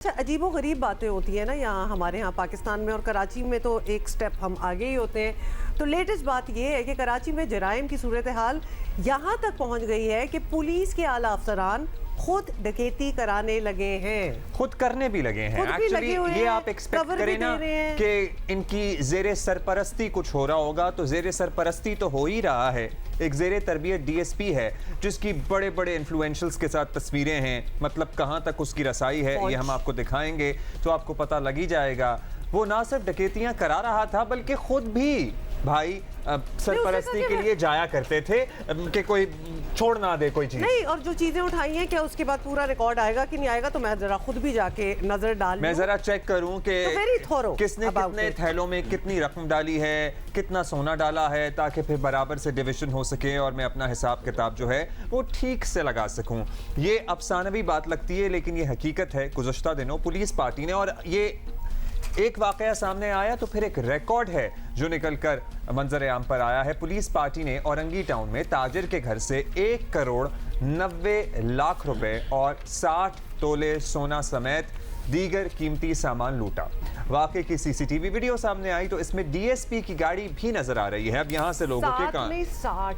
अच्छा, अजीबो-गरीब बातें होती है ना यहाँ हमारे यहाँ पाकिस्तान में, और कराची में तो एक स्टेप हम आगे ही होते हैं। तो लेटेस्ट बात ये है कि कराची में जराइम की सूरत हाल यहाँ तक पहुँच गई है कि पुलिस के आला अफसरान खुद डकैती कराने लगे हैं, खुद करने भी लगे हैं। एक्चुअली ये आप एक्सपेक्ट करें ना कि इनकी जेरे सरपरस्ती कुछ हो रहा होगा, तो जेरे सरपरस्ती तो हो ही रहा है। एक जेरे तरबियत डीएसपी है जिसकी बड़े बड़े इन्फ्लुएंशल्स के साथ तस्वीरें हैं, मतलब कहाँ तक उसकी रसाई है ये हम आपको दिखाएंगे तो आपको पता लग ही जाएगा। वो ना सिर्फ डकैतियां करा रहा था बल्कि खुद भी भाई सरपरस्ती के लिए जाया करते थे कि कोई छोड़ ना दे कोई चीज नहीं। और जो चीजें उठाई हैं, क्या उसके बाद पूरा रिकॉर्ड आएगा कि नहीं आएगा, तो मैं जरा खुद भी जाके नजर डाल, मैं जरा चेक करूं कि तो किसने कितने थैलों में कितनी रकम डाली है, कितना सोना डाला है, ताकि फिर बराबर से डिविजन हो सके और मैं अपना हिसाब किताब जो है वो ठीक से लगा सकूं। ये अफसानवी बात लगती है लेकिन ये हकीकत है। गुज़श्ता दिनों पुलिस पार्टी ने, और ये एक वाकया सामने आया तो फिर एक रिकॉर्ड है जो निकलकर मंजर आम पर आया है। पुलिस पार्टी ने औरंगी टाउन में ताजिर के घर से 1 करोड़ 90 लाख रुपए और 60 तोले सोना समेत दीगर कीमती सामान लूटा। वाकई की सीसीटीवी वीडियो सामने आई तो इसमें डीएसपी की गाड़ी भी नजर आ रही है। अब यहां से लोगों के कान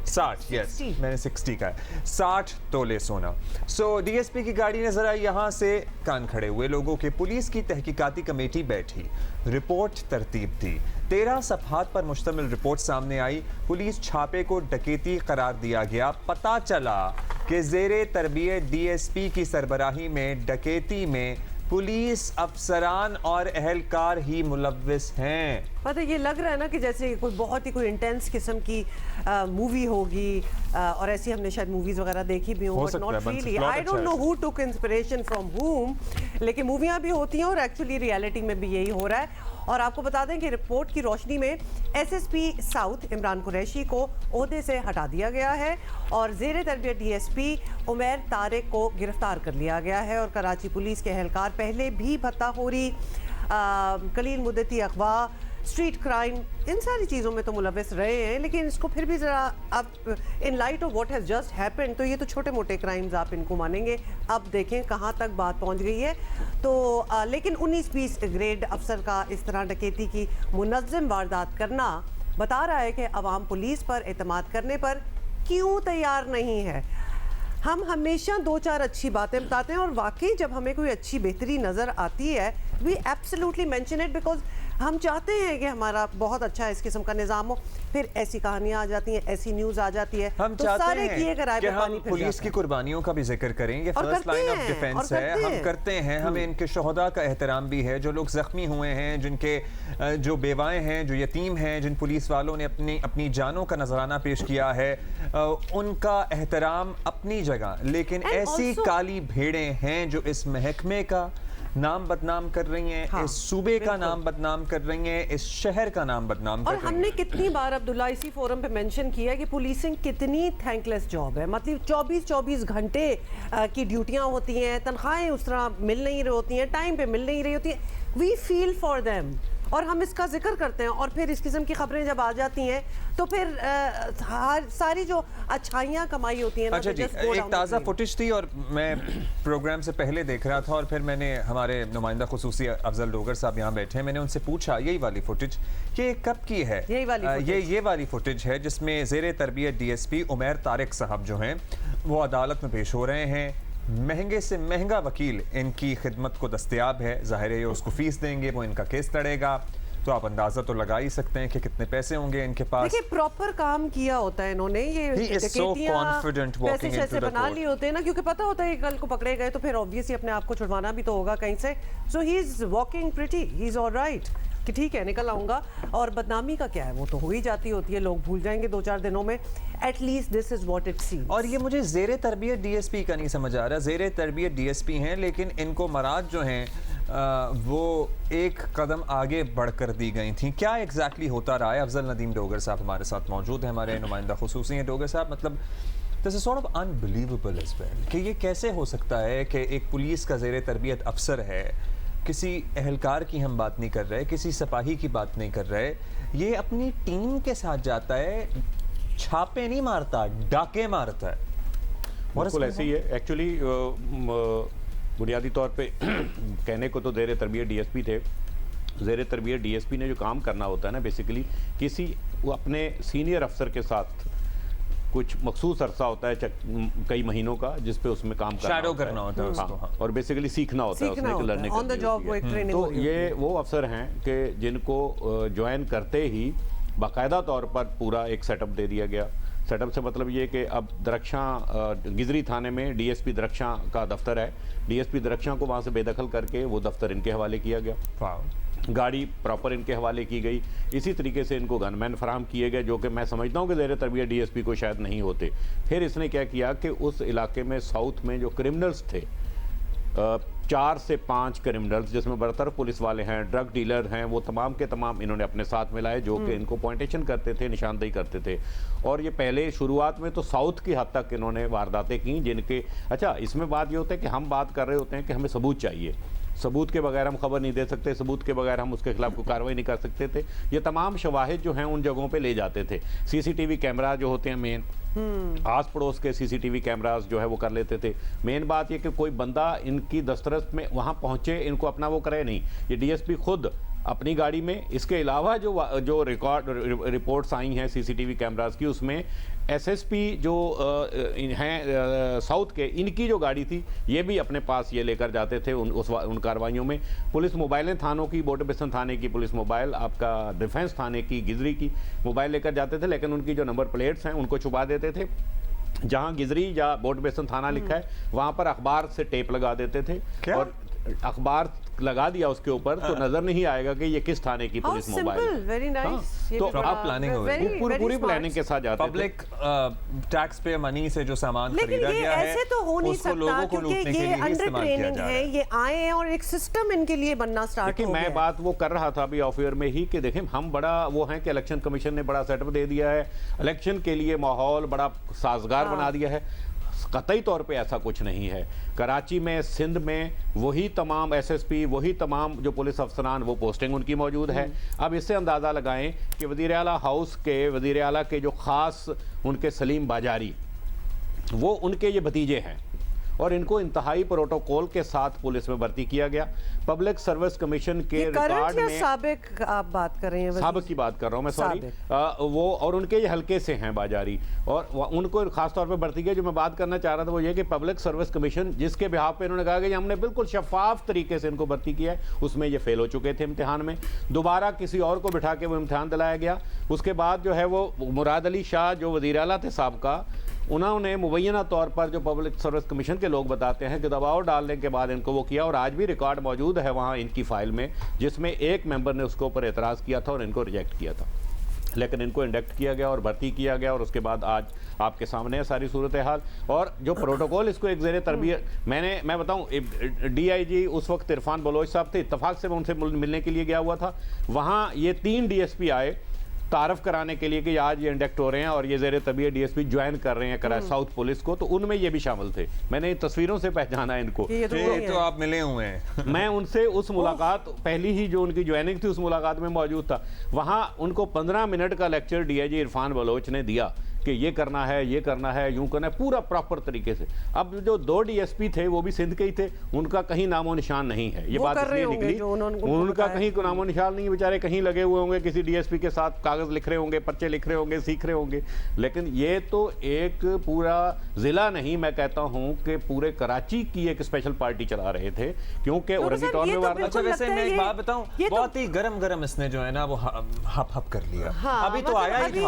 60 यस मैंने 60 का है, 60 तोले सोना। सो डीएसपी की गाड़ी नजर आई, यहां से कान खड़े हुए लोगों के। पुलिस की तहकीकाती कमेटी बैठी, रिपोर्ट तरतीब दी, 13 सफहात पर मुश्तमिल रिपोर्ट सामने आई। पुलिस छापे को डकैती करार दिया गया। पता चला कि जेरे तरबियत डीएसपी की सरबराही में डकैती में पुलिस अफसरान और अहलकार ही मुलव्विस हैं। पता ये लग रहा है ना कि जैसे कोई बहुत ही कोई इंटेंस किस्म की मूवी होगी, और ऐसी हमने शायद मूवीज वगैरह देखी भी हों, but not really. I don't know who took inspiration from हुम, लेकिन मूवियाँ भी होती हैं और एक्चुअली रियलिटी में भी यही हो रहा है। और आपको बता दें कि रिपोर्ट की रोशनी में एसएसपी साउथ इमरान कुरैशी को ओहदे से हटा दिया गया है और ज़ेरे तरबियत डीएसपी उमैर तारिक को गिरफ्तार कर लिया गया है। और कराची पुलिस के एहलकार पहले भी भत्ताखोरी, कलील मुद्दती अगवा, स्ट्रीट क्राइम, इन सारी चीज़ों में तो मुलव्विस रहे हैं, लेकिन इसको फिर भी ज़रा अब in light of what has just happened, तो ये तो छोटे मोटे क्राइम्स आप इनको मानेंगे। अब देखें कहाँ तक बात पहुँच गई है। तो लेकिन 19-20 ग्रेड अफसर का इस तरह डकैती की मुनज़्ज़म वारदात करना बता रहा है कि अवाम पुलिस पर एतमाद करने पर क्यों तैयार नहीं है। हम हमेशा 2-4 अच्छी बातें बताते हैं और वाकई जब हमें कोई अच्छी बेहतरी नज़र आती है we absolutely mention it, because हम चाहते हैं कि हमारा बहुत अच्छा इस किस्म का निज़ाम हो। फिर ऐसी कहानियां आ जाती हैं, ऐसी न्यूज़ आ जाती है, हम तो चाहते सारे हैं किए कराए कि पे पानी हम फिर पुलिस की कुर्बानियों का भी जिक्र करें। ये फर्स्ट लाइन ऑफ डिफेंस है, हम करते हैं। हमें इनके शोहदा का एहतराम भी है, जो लोग जख्मी हुए हैं, जिनके जो बेवाएं हैं, जो यतीम हैं, जिन पुलिस वालों ने अपनी जानों का नजराना पेश किया है, उनका एहतराम अपनी जगह। लेकिन ऐसी काली भेड़ें हैं जो इस महकमे का नाम बदनाम कर रही हैं, हाँ, इस सूबे का नाम बदनाम कर रही हैं, इस शहर का नाम बदनाम कर रही हैं। और हमने कितनी बार अब्दुल्ला इसी फोरम पे मेंशन किया कि पुलिसिंग कितनी थैंकलेस जॉब है। मतलब 24-24 घंटे की ड्यूटियां होती हैं, तनख्वाहें उस तरह मिल नहीं रही होती हैं, टाइम पे मिल नहीं रही होती है। वी फील फॉर देम और हम इसका जिक्र करते हैं, और फिर इस किस्म की खबरें जब आ जाती हैं तो फिर सारी जो अच्छाइयाँ कमाई होती हैं ना, अच्छा जी, एक ताज़ा फुटेज थी और मैं प्रोग्राम से पहले देख रहा था और फिर मैंने हमारे नुमाइंदा खुसूसी अफजल डोगर साहब यहाँ बैठे हैं, मैंने उनसे पूछा यही वाली फुटेज कि कब की है। ये वाली फुटेज है जिसमें ज़ेरे तरबियत डीएसपी उमैर तारिक साहब जो हैं वो अदालत में पेश हो रहे हैं। महंगे से महंगा वकील इनकी खिदमत को दस्तयाब है, ज़ाहिर है ये उसको फीस देंगे, वो इनका केस लड़ेगा, तो आप अंदाजा तो लगा ही सकते हैं कि कितने पैसे होंगे इनके पास। देखिए प्रॉपर काम किया होता है इन्होंने, ये पैसे शैसे बना लिए होते हैं ना, क्योंकि पता होता है कल को पकड़े गए तो फिर ऑब्वियसली अपने आप को छुड़वाना भी तो होगा कहीं से। So he is walking pretty, he is alright कि ठीक है निकल आऊंगा। और बदनामी का क्या है, वो तो हो ही जाती होती है, लोग भूल जाएंगे 2-4 दिनों में। At least this is what it seems. और ये मुझे ज़ेरे तरबियत डीएसपी का नहीं समझ आ रहा। ज़ेरे तरबियत डीएसपी हैं लेकिन इनको मराद जो हैं वो एक कदम आगे बढ़कर दी गई थी। क्या एग्जैक्टली होता रहा है? अफजल नदीम डोगर साहब हमारे साथ मौजूद हैं, हमारे नुमाइंदा खुसूसी हैं। डोगर साहब, मतलब this is sort of unbelievable as well कि ये कैसे हो सकता है कि एक पुलिस का ज़ेरे तरबियत अफसर है, किसी एहलकार की हम बात नहीं कर रहे, किसी सिपाही की बात नहीं कर रहे, ये अपनी टीम के साथ जाता है, छापे नहीं मारता, डाके मारता है। बिल्कुल ऐसे ही है एक्चुअली। बुनियादी तौर पे कहने को तो ज़ेर तरबियत डीएसपी थे। ज़ेर तरबियत डीएसपी ने जो काम करना होता है ना, बेसिकली वो अपने सीनियर अफसर के साथ कुछ मखसूस अरसा होता है कई महीनों का, जिस पे उसमें काम करना होता है उसको, हाँ, और बेसिकली सीखना होता है उसमें, लर्निंग करनी। तो ये वो अफसर हैं कि जिनको ज्वाइन करते ही बाकायदा तौर पर पूरा एक सेटअप दे दिया गया। सेटअप से मतलब ये कि अब दरख्शां गिजरी थाने में डीएसपी दरख्शां का दफ्तर है, डीएसपी दरख्शां को वहाँ से बेदखल करके वो दफ्तर इनके हवाले किया गया, गाड़ी प्रॉपर इनके हवाले की गई। इसी तरीके से इनको गनमैन फराहम किए गए, जो कि मैं समझता हूँ कि ज़ेर तरबियत डीएसपी को शायद नहीं होते। फिर इसने क्या किया कि उस इलाके में साउथ में जो क्रिमिनल्स थे, 4 से 5 क्रिमिनल्स जिसमें बरतरफ पुलिस वाले हैं, ड्रग डीलर हैं, वो तमाम के तमाम इन्होंने अपने साथ मिलाए, जो कि इनको पॉइंटेशन करते थे, निशानदेही करते थे। और ये पहले शुरुआत में तो साउथ की हद तक इन्होंने वारदातें की, जिनके अच्छा इसमें बात ये होता है कि हम बात कर रहे होते हैं कि हमें सबूत चाहिए, सबूत के बगैर हम खबर नहीं दे सकते, सबूत के बगैर हम उसके खिलाफ कोई कार्रवाई नहीं कर सकते थे। ये तमाम शवाहिद जो हैं उन जगहों पे ले जाते थे। सीसीटीवी कैमरा जो होते हैं मेन, आस पड़ोस के सीसीटीवी कैमरास जो है वो कर लेते थे। मेन बात ये कि कोई बंदा इनकी दस्तरस में वहाँ पहुँचे, इनको अपना वो करे नहीं, ये डीएसपी खुद अपनी गाड़ी में, इसके अलावा जो रिपोर्ट्स आई हैं सीसीटीवी कैमरास की, उसमें एसएसपी जो हैं साउथ के, इनकी जो गाड़ी थी ये भी अपने पास ये लेकर जाते थे उन कार्रवाइयों में। पुलिस मोबाइलें थानों की, बोर्ड बेसन थाने की पुलिस मोबाइल, आपका डिफेंस थाने की गिजरी की मोबाइल लेकर जाते थे, लेकिन उनकी जो नंबर प्लेट्स हैं उनको छुपा देते थे। जहाँ गिजरी या बोर्ड बेसन थाना लिखा है वहाँ पर अखबार से टेप लगा देते थे। क्या? और अखबार लगा दिया उसके ऊपर तो नजर नहीं आएगा कि ये किस थाने की पुलिस मोबाइल। Very nice. तो आप प्लानिंग हो गई, पूरी प्लानिंग के साथ जाते पब्लिक टैक्स पे मनी से जो सामान खरीदा गया है, ऐसे तो हो नहीं सकता क्योंकि ये अंडर ट्रेनिंग है, ये आए हैं और एक सिस्टम इनके लिए बनना स्टार्ट हो गया। मैं बात वो कर रहा था अभी ऑफेयर में ही कि देखें हम बड़ा वो हैं कि इलेक्शन कमीशन ने बड़ा सेटअप दे दिया है, इलेक्शन के लिए माहौल बड़ा साजगार बना दिया है। कतई तौर पे ऐसा कुछ नहीं है। कराची में, सिंध में वही तमाम एसएसपी, वही तमाम जो पुलिस अफसरान, वो पोस्टिंग उनकी मौजूद है। अब इससे अंदाज़ा लगाएं कि वज़ीर आला हाउस के वज़ीर आला के जो ख़ास उनके सलीम बाजारी, वो उनके ये भतीजे हैं और इनको इंतहाई प्रोटोकॉल के साथ पुलिस में भर्ती किया गया। पब्लिक सर्विस कमीशन के रिकॉर्ड में साबिक आप बात कर रहे हैं, साबिक की बात कर रहा हूं मैं, सॉरी, वो और उनके ये हल्के से हैं बाजारी, और उनको खास तौर पे भर्ती किया। जो मैं बात करना चाह रहा था वो ये कि पब्लिक सर्विस कमीशन जिसके बिहाफ पे इन्होंने कहा कि हमने बिल्कुल शफाफ तरीके से इनको भर्ती किया है, उसमें ये फेल हो चुके थे इम्तिहान में। दोबारा किसी और को बिठा के वो इम्तिहान दिलाया गया। उसके बाद जो है वो मुराद अली शाह जो वज़ीर आला थे साबका, उन्होंने मुबैना तौर पर जो पब्लिक सर्विस कमीशन के लोग बताते हैं कि दबाव डालने के बाद इनको वो किया, और आज भी रिकॉर्ड मौजूद है वहाँ इनकी फाइल में, जिसमें एक मेंबर ने उसके ऊपर एतराज़ किया था और इनको रिजेक्ट किया था, लेकिन इनको इंडक्ट किया गया और भर्ती किया गया, और उसके बाद आज आपके सामने है सारी सूरत हाल। और जो प्रोटोकॉल इसको एक ज़ेर तरबियत, मैं बताऊं, डीआईजी उस वक्त इरफान बलोच साहब थे, इत्तफाक से मैं उनसे मिलने के लिए गया हुआ था। वहाँ ये 3 डीएसपी आए तारफ़ कराने के लिए कि आज ये इंडक्ट हो रहे हैं और ये ज़ेर तबीयत डीएसपी ज्वाइन कर रहे हैं कराची साउथ पुलिस को, तो उनमें ये भी शामिल थे। मैंने तस्वीरों से पहचाना इनको, ये तो आप मिले हुए हैं। मैं उनसे उस मुलाकात, पहली ही जो उनकी ज्वाइनिंग थी उस मुलाकात में मौजूद था। वहाँ उनको 15 मिनट का लेक्चर डीआईजी इरफान बलोच ने दिया कि ये करना है, ये करना है, यूं करना है, पूरा प्रॉपर तरीके से। अब जो 2 डीएसपी थे वो भी सिंध के ही थे, उनका कहीं नामो निशान नहीं है। ये बात इसलिए निकली, उनका कहीं नामो निशान नहीं है, बेचारे कहीं लगे हुए होंगे किसी डीएसपी के साथ, कागज लिख रहे होंगे, पर्चे लिख रहे होंगे, सीख रहे होंगे। लेकिन ये तो एक पूरा जिला नहीं, मैं कहता हूँ कि पूरे कराची की एक स्पेशल पार्टी चला रहे थे, क्योंकि औरंगी टाउन में वारदात। अच्छा, वैसे मैं एक बात बताऊं, बहुत ही गरम इसने जो है ना वो हप कर लिया। अभी तो आया ही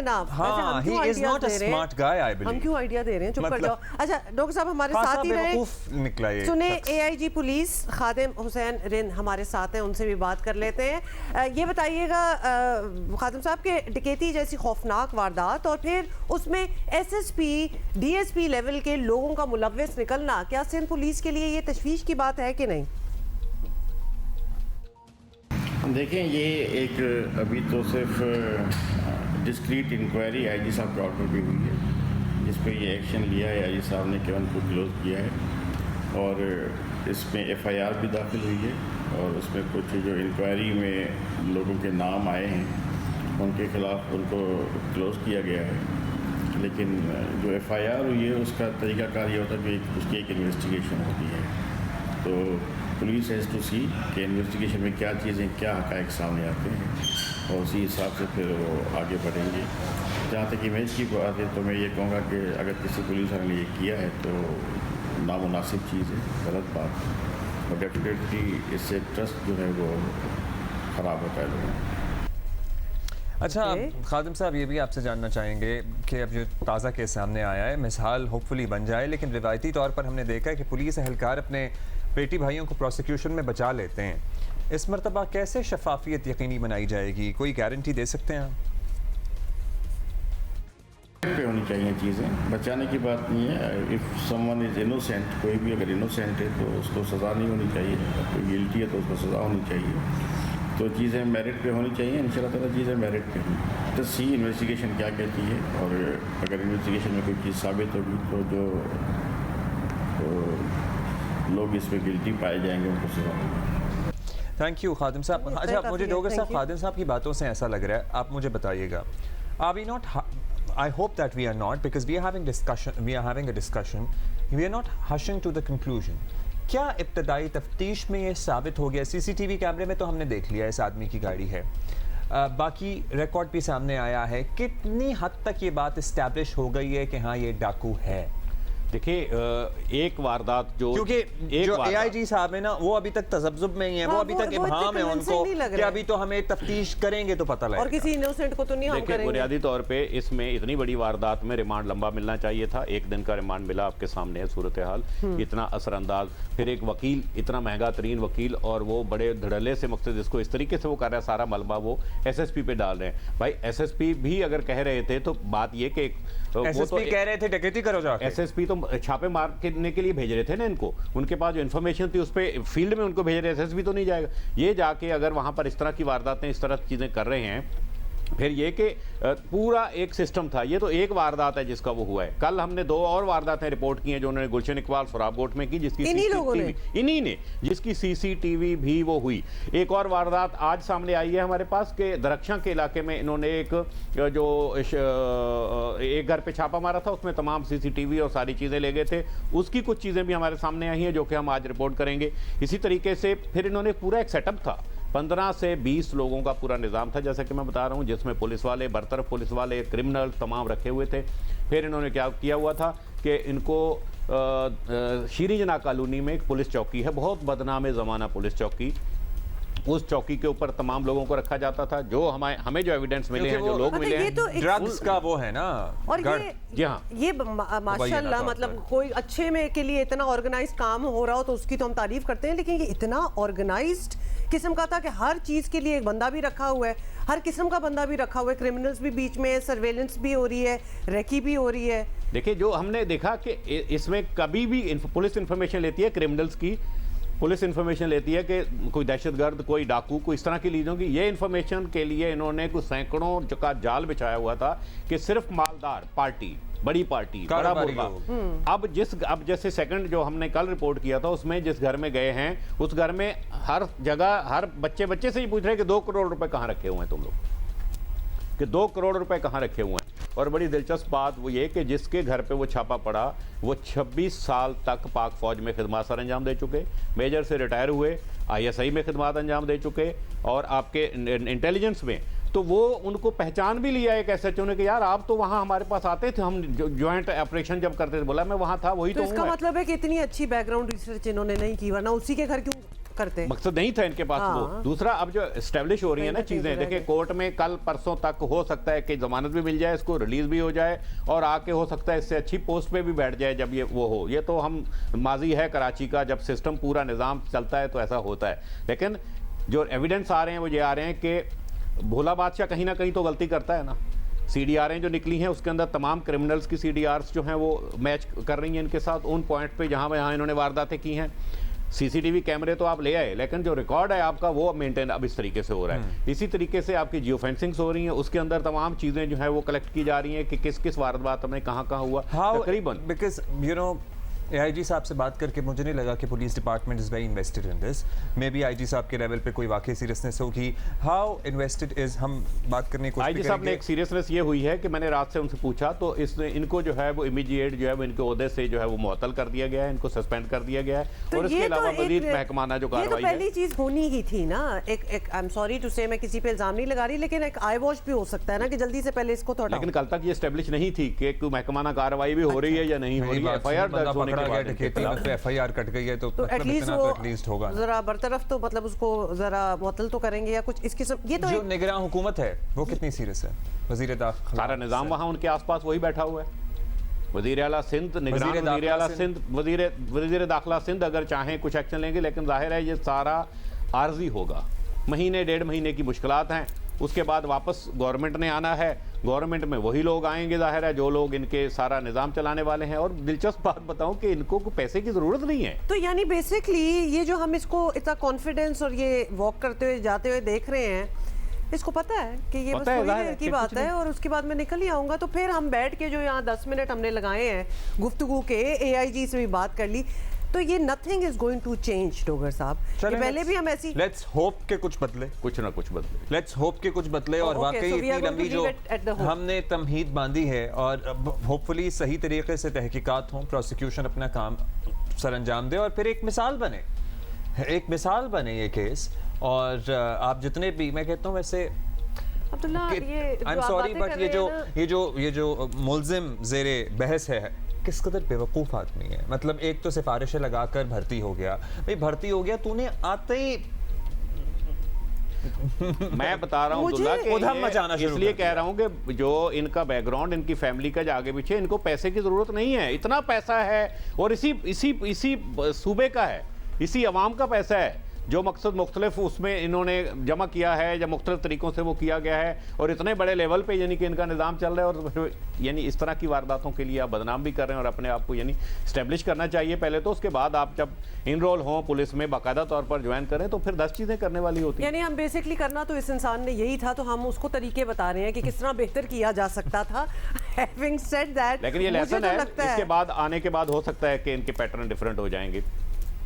था। हाँ, he is not a smart guy, I believe. हम क्यों आइडिया दे रहे हैं, चुप कर जाओ। अच्छा डॉक्टर साहब हमारे साथ ही रहे, सुने एआईजी पुलिस खादिम हुसैन रिंद हमारे साथ हैं, उनसे भी बात कर लेते हैं। ये बताइएगा खादिम साहब के डकैती जैसी खौफनाक वारदात और फिर उसमें एसएसपी डीएसपी लेवल के लोगों का मुलव्वस निकलना, क्या सिंध पुलिस के लिए ये तशवीश की बात है कि नहीं? देखें, ये एक अभी तो सिर्फ डिस्क्रीट इंक्वायरी आईजी साहब के ऑर्डर भी हुई है, जिस पे ये एक्शन लिया है, आईजी साहब ने केवन को क्लोज किया है और इसमें एफआईआर भी दाखिल हुई है और उसमें कुछ जो इंक्वायरी में लोगों के नाम आए हैं उनके खिलाफ उनको क्लोज किया गया है। लेकिन जो FIR हुई है उसका तरीक़ाकार ये होता है कि उसकी एक इन्वेस्टिगेशन होती है, तो पुलिस हैज़ टू सी कि इन्वेस्टिगेशन में क्या चीज़ें, क्या हक़ाइक़ सामने आते हैं और उसी हिसाब से फिर वो आगे बढ़ेंगे। जहाँ तक इमेज की बात है तो मैं ये कहूँगा कि अगर किसी पुलिस वाले ने ये किया है तो नामुनासिब चीज़ है, गलत बात है और डेफिनेटली इससे ट्रस्ट जो है वो ख़राब होता है लोगों में। अच्छा, खादिम साहब ये भी आपसे जानना चाहेंगे कि अब जो ताज़ा केस सामने आया है, मिसाल होपफुली बन जाए, लेकिन रिवायती तौर पर हमने देखा है कि पुलिस एहलकार अपने बेटी भाइयों को प्रोसिक्यूशन में बचा लेते हैं। इस मरतबा कैसे शफाफियत यकीनी बनाई जाएगी, कोई गारंटी दे सकते हैं आप? पे होनी चाहिए चीज़ें, बचाने की बात नहीं है। इफ़ समवन इज़ इनोसेंट, कोई भी अगर इनोसेंट है तो उसको सज़ा नहीं होनी चाहिए, कोई गिल्टी है तो उसको सज़ा होनी चाहिए। तो चीज़ें मेरिट पे होनी चाहिए, इंशाल्लाह ताला चीज़ें मेरिट पे हों। तो सी इन्वेस्टिगेशन क्या कहती है और अगर इन्वेस्टिगेशन में कोई चीज़ साबित होगी तो जो लोग इस पर गिल्टी पाए जाएंगे उनको सज़ा होगी। थैंक यू खादिम साहब। अच्छा, मुझे डोगर साहब, खादिम साहब की बातों से ऐसा लग रहा है, आप मुझे बताइएगा, are we not, I hope that we are not, because we are having a discussion, we are not hushing to the conclusion. क्या इब्तदाई तफ्तीश में ये साबित हो गया? CCTV कैमरे में तो हमने देख लिया इस आदमी की गाड़ी है, बाकी रिकॉर्ड भी सामने आया है, कितनी हद तक ये बात इस्टेब्लिश हो गई है कि हाँ ये डाकू है? देखिए, एक वारदात जो, क्योंकि जो AIG साहब है ना, वो अभी तक तजब्जुब में ही है, वो अभी तक इब्हाम है उनको कि अभी तो हमें तफ्तीश करेंगे तो पता लगेगा, और किसी इनोसेंट को तो नहीं हम करेंगे। बुनियादी तौर पे इसमें इतनी बड़ी वारदात में रिमांड लंबा मिलना चाहिए था। 1 दिन का रिमांड मिला, आपके सामने है सूरत हाल, इतना असरअंदाज, फिर एक वकील, इतना महंगा तरीन वकील, और वो बड़े धड़ल्ले से मकसद इसको इस तरीके से वो कर रहा है, सारा मलबा वो SSP पे डाल रहे हैं। भाई SSP भी अगर कह रहे थे तो बात ये कि SSP कह रहे थे डकैती करो जाके, SSP तो छापे मार करने के लिए भेज रहे थे ना इनको, उनके पास जो इन्फॉर्मेशन थी उस पे फील्ड में उनको भेज रहे, SSP तो नहीं जाएगा। ये जाके अगर वहां पर इस तरह की वारदातें, इस तरह की चीजें कर रहे हैं, फिर ये कि पूरा एक सिस्टम था। ये तो एक वारदात है जिसका वो हुआ है। कल हमने 2 और वारदातें रिपोर्ट की हैं जो उन्होंने गुलशन इकबाल सोराबकोट में की, जिसकी इन्हीं ने जिसकी CCTV भी वो हुई। एक और वारदात आज सामने आई है हमारे पास के दरख्शां के इलाके में इन्होंने एक घर पे छापा मारा था, उसमें तमाम CCTV और सारी चीज़ें ले गए थे। उसकी कुछ चीज़ें भी हमारे सामने आई हैं जो कि हम आज रिपोर्ट करेंगे। इसी तरीके से फिर इन्होंने पूरा एक सेटअप था, 15 से 20 लोगों का पूरा निज़ाम था, जैसा कि मैं बता रहा हूँ, जिसमें पुलिस वाले, बरतरफ पुलिस वाले, क्रिमिनल तमाम रखे हुए थे। फिर इन्होंने क्या किया हुआ था कि इनको शीरी जना कॉलोनी में एक पुलिस चौकी है, बहुत बदनाम ज़माना पुलिस चौकी, उस चौकी के ऊपर तमाम लोगों को रखा जाता था। जो हमें जो एविडेंस मिले हैं, जो लोग मिले हैं, तो ड्रग्स का वो है ना, और ये माशाल्लाह, मतलब कोई अच्छे में के लिए इतना ऑर्गेनाइज काम हो रहा हो तो उसकी तो हम तारीफ करते हैं, लेकिन ये इतना ऑर्गेनाइज्ड किस्म का था कि हर चीज के लिए एक बंदा भी रखा हुआ है, हर किस्म का बंदा भी रखा हुआ है, क्रिमिनल्स भी बीच में, सर्वेलेंस भी हो रही है, रेकी भी हो रही है। देखिए, जो हमने देखा कि इसमें कभी भी पुलिस इंफॉर्मेशन लेती है, क्रिमिनल्स की पुलिस इंफॉर्मेशन लेती है कि कोई दहशतगर्द, कोई डाकू, कोई इस तरह की लीजों की, ये इंफॉर्मेशन के लिए इन्होंने कुछ सैकड़ों का जाल बिछाया हुआ था कि सिर्फ मालदार पार्टी, बड़ी पार्टी, बड़ा मुर्गा। अब जैसे सेकंड जो हमने कल रिपोर्ट किया था, उसमें जिस घर में गए हैं, उस घर में हर जगह हर बच्चे से ही पूछ रहे हैं कि 2 करोड़ रुपए कहाँ रखे हुए हैं तुम लोग, कि 2 करोड़ रुपए कहाँ रखे हुए हैं। और बड़ी दिलचस्प बात वो ये कि जिसके घर पे वो छापा पड़ा, वो 26 साल तक पाक फौज में खिदमत सर अंजाम दे चुके, मेजर से रिटायर हुए, ISI में खिदमत अंजाम दे चुके, और आपके इंटेलिजेंस में तो वो उनको पहचान भी लिया एक SHO ने कि यार आप तो वहाँ हमारे पास आते थे, हम ज्वाइंट ऑपरेशन जब करते थे। बोला मैं वहाँ था, वही तो इसका मतलब है कि इतनी अच्छी बैकग्राउंड रिसर्च इन्होंने नहीं की, वरना उसी के घर क्यों करते, मकसद नहीं था इनके पास। वो दूसरा, अब जो एस्टेब्लिश हो रही है ना चीजें, देखिए कोर्ट में कल परसों तक हो सकता है कि जमानत भी मिल जाए, इसको रिलीज भी हो जाए, और आके हो सकता है इससे अच्छी पोस्ट पे भी बैठ जाए जब ये वो हो। ये तो हम माजी है कराची का, जब सिस्टम पूरा निज़ाम चलता है तो ऐसा होता है। लेकिन जो एविडेंस आ रहे हैं वो ये आ रहे हैं कि भोला बादशाह कहीं ना कहीं तो गलती करता है ना। CDRs जो निकली हैं उसके अंदर तमाम क्रिमिनल्स की CDRs जो हैं वो मैच कर रही हैं इनके साथ उन पॉइंट पे जहाँ इन्होंने वारदातें की हैं। CCTV कैमरे तो आप ले आए, लेकिन जो रिकॉर्ड है आपका वो मेंटेन अब इस तरीके से हो रहा है। इसी तरीके से आपकी जियो फेंसिंग्स हो रही हैं, उसके अंदर तमाम चीज़ें जो है वो कलेक्ट की जा रही हैं कि किस किस वारदात में कहाँ हुआ तकरीबन। बिकॉज यू नो AIG साहब से बात करके मुझे नहीं लगा कि police department is very invested in this. May be IG साहब के लेवल पे कोई वाकई सीरियसनेस होगी। हाउ इन्वेस्टेड इज, हम बात करने की कोशिश IG साहब ने एक सीरियसनेस ये हुई है कि मैंने रात से उनसे पूछा तो इसने इनको जो है वो इमीडिएट जो है वो इनके ओहदे से जो है वो मुअत्तल कर दिया गया है, इनको सस्पेंड कर दिया गया है। तो और इसके अलावा मजीद महकमाना जो कार्रवाई है, पहली चीज होनी ही थी ना। एक आई एम सॉरी टू से मैं किसी पे इल्जाम नहीं लगा रही, लेकिन एक आई वॉश भी हो सकता है ना कि जल्दी से पहले इसको थोड़ा। लेकिन कल तक ये एस्टेब्लिश नहीं थी कि महकमाना कार्रवाई भी हो रही है या नहीं हो रही है। FIR दर्ज होने के बाद FIR कट गई है तो एटलीस्ट होगा जरा बरतरफ, तो मतलब उसको जरा मुअत्तल तो करेंगे या कुछ इस किस्म। ये तो जो निगरान हुकूमत है वो कितनी सीरियस है? वजीर दाखिला, सारा निजाम वहाँ उनके आसपास वही बैठा हुआ है। वजीर आला सिंध, निगरान वजीर आला सिंध, वजीर दाखिला सिंध अगर चाहें कुछ एक्शन लेंगे, लेकिन जाहिर है ये सारा आर्जी होगा। महीने 1.5 महीने की मुश्किलात हैं, उसके बाद वापस गवर्नमेंट ने आना है। गवर्नमेंट में वही लोग आएंगे जाहिर है जो लोग इनके सारा निज़ाम चलाने वाले हैं। और दिलचस्प बात बताऊं कि इनको पैसे की ज़रूरत नहीं है। तो यानी बेसिकली ये जो हम इसको इतना कॉन्फिडेंस और ये वॉक करते हुए जाते हुए देख रहे हैं, इसको पता है कि ये बस थोड़ी देर की बात है और उसके बाद मैं निकल ही आऊँगा। तो फिर हम बैठ के जो यहाँ 10 मिनट हमने लगाए हैं गुफ्तगू के, AIG से भी बात कर ली, तो ये nothing is going to change Dogar साहब। ये पहले भी हम ऐसी लेट्स होप के कुछ बदले, कुछ ना कुछ बदले, लेट्स होप के कुछ बदले। और वाकई इतनी लंबी जो हमने तमहीद बांधी है और होपफुली सही तरीके से तहकीकात हों, प्रोसिक्यूशन अपना काम सर अंजाम दे और फिर एक मिसाल बने ये केस। और आप जितने भी, मैं कहता हूँ वैसे आई एम सॉरी बट ये जो मुल्जिम ज़ेरे बहस है किस कदर बेवकूफ़ आदमी है। मतलब एक तो सिफारिशें लगाकर भर्ती हो गया, भाई भर्ती हो गया तूने आते ही मैं बता रहा हूँ इसलिए कह रहा हूँ कि जो इनका बैकग्राउंड, इनकी फैमिली का जो आगे पीछे, इनको पैसे की जरूरत नहीं है। इतना पैसा है और इसी सूबे का है, इसी अवाम का पैसा है जो मकसद मुख्तलिफ उसमें इन्होंने जमा किया है या मुख्तलिफ तरीक़ों से वो किया गया है। और इतने बड़े लेवल पे यानी कि इनका निज़ाम चल रहा है और यानी इस तरह की वारदातों के लिए आप बदनाम भी कर रहे हैं। और अपने आप को यानी इस्टेब्लिश करना चाहिए पहले तो, उसके बाद आप जब इनरोल हों पुलिस में बाकायदा तौर पर ज्वाइन करें तो फिर 10 चीज़ें करने वाली होती हैं। यानी हम बेसिकली करना तो इस इंसान ने यही था, तो हम उसको तरीके बता रहे हैं कि किस तरह बेहतर किया जा सकता था। Having said that, लेकिन ये लेसन है, इसके बाद आने के बाद हो सकता है कि इनके पैटर्न डिफरेंट हो जाएंगे,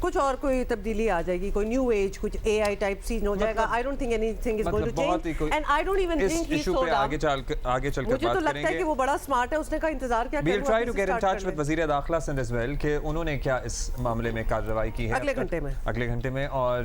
कुछ और कोई तब्दीली आ जाएगी, कोई न्यू एज, कुछ AI टाइप सीन हो जाएगा। I don't think anything is going to change and I don't even think he is so आगे चलकर बात करेंगे। मुझे तो लगता है कि वो बड़ा स्मार्ट है, उसने कहा इंतजार क्या We'll try to get in touch with वज़ीर दाखिला सिंध as well कि उन्होंने क्या इस मामले में कार्रवाई की है अगले घंटे में और